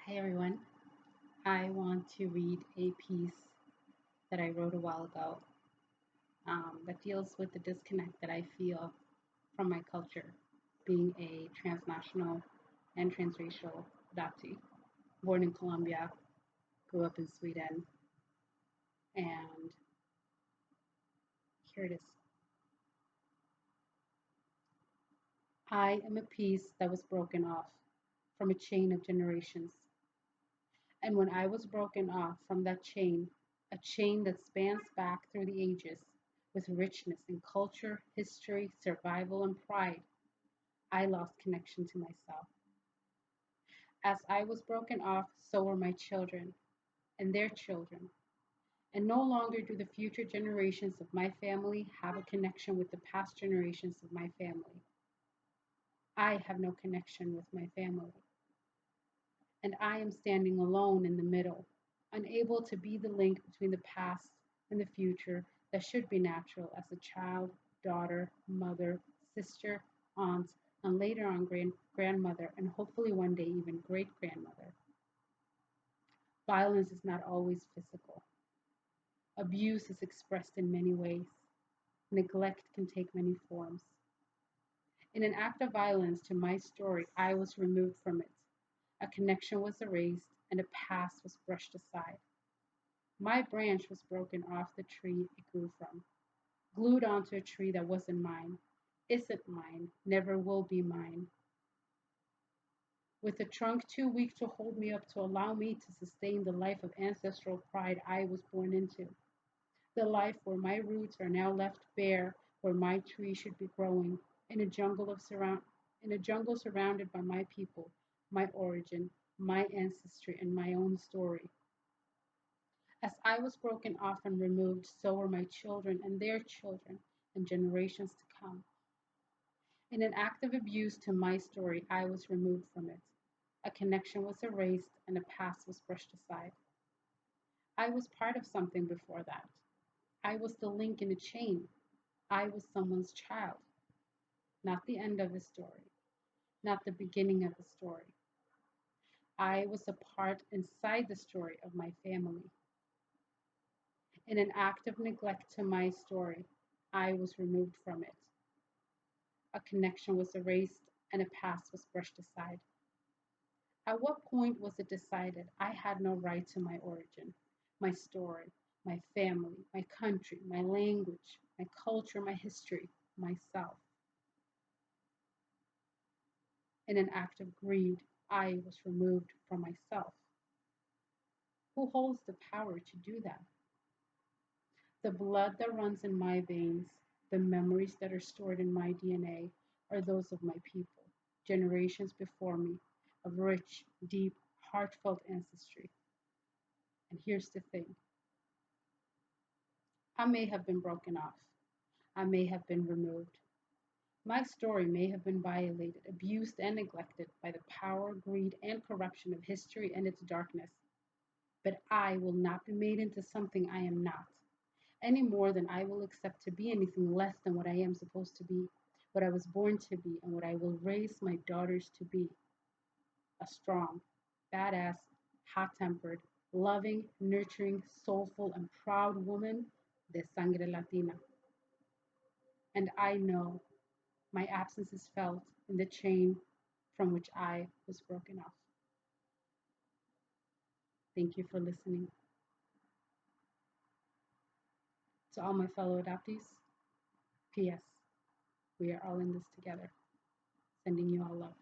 Hi everyone. I want to read a piece that I wrote a while ago that deals with the disconnect that I feel from my culture, being a transnational and transracial adoptee. Born in Colombia, grew up in Sweden, and here it is. I am a piece that was broken off from a chain of generations. And when I was broken off from that chain, a chain that spans back through the ages with richness in culture, history, survival, and pride, I lost connection to myself. As I was broken off, so were my children and their children. And no longer do the future generations of my family have a connection with the past generations of my family. I have no connection with my family. And I am standing alone in the middle, unable to be the link between the past and the future that should be natural as a child, daughter, mother, sister, aunt, and later on grandmother, and hopefully one day even great grandmother. Violence is not always physical. Abuse is expressed in many ways. Neglect can take many forms. In an act of violence to my story, I was removed from it. A connection was erased, and a past was brushed aside. My branch was broken off the tree it grew from, glued onto a tree that wasn't mine, isn't mine, never will be mine. With a trunk too weak to hold me up to allow me to sustain the life of ancestral pride I was born into. The life where my roots are now left bare, where my tree should be growing, in a in a jungle surrounded by my people, my origin, my ancestry, and my own story. As I was broken off and removed, so were my children and their children and generations to come. In an act of abuse to my story, I was removed from it. A connection was erased and a past was brushed aside. I was part of something before that. I was the link in a chain. I was someone's child, not the end of the story, not the beginning of the story. I was a part inside the story of my family. In an act of neglect to my story, I was removed from it. A connection was erased and a past was brushed aside. At what point was it decided I had no right to my origin, my story, my family, my country, my language, my culture, my history, myself? In an act of greed, I was removed from myself. Who holds the power to do that? The blood that runs in my veins, the memories that are stored in my DNA, are those of my people, generations before me, of rich, deep, heartfelt ancestry. And here's the thing: I may have been broken off, I may have been removed. My story may have been violated, abused, and neglected by the power, greed, and corruption of history and its darkness. But I will not be made into something I am not, any more than I will accept to be anything less than what I am supposed to be, what I was born to be, and what I will raise my daughters to be: a strong, badass, hot tempered, loving, nurturing, soulful, and proud woman de sangre latina. And I know my absence is felt in the chain from which I was broken off. Thank you for listening. To all my fellow adoptees, P.S. We are all in this together. Sending you all love.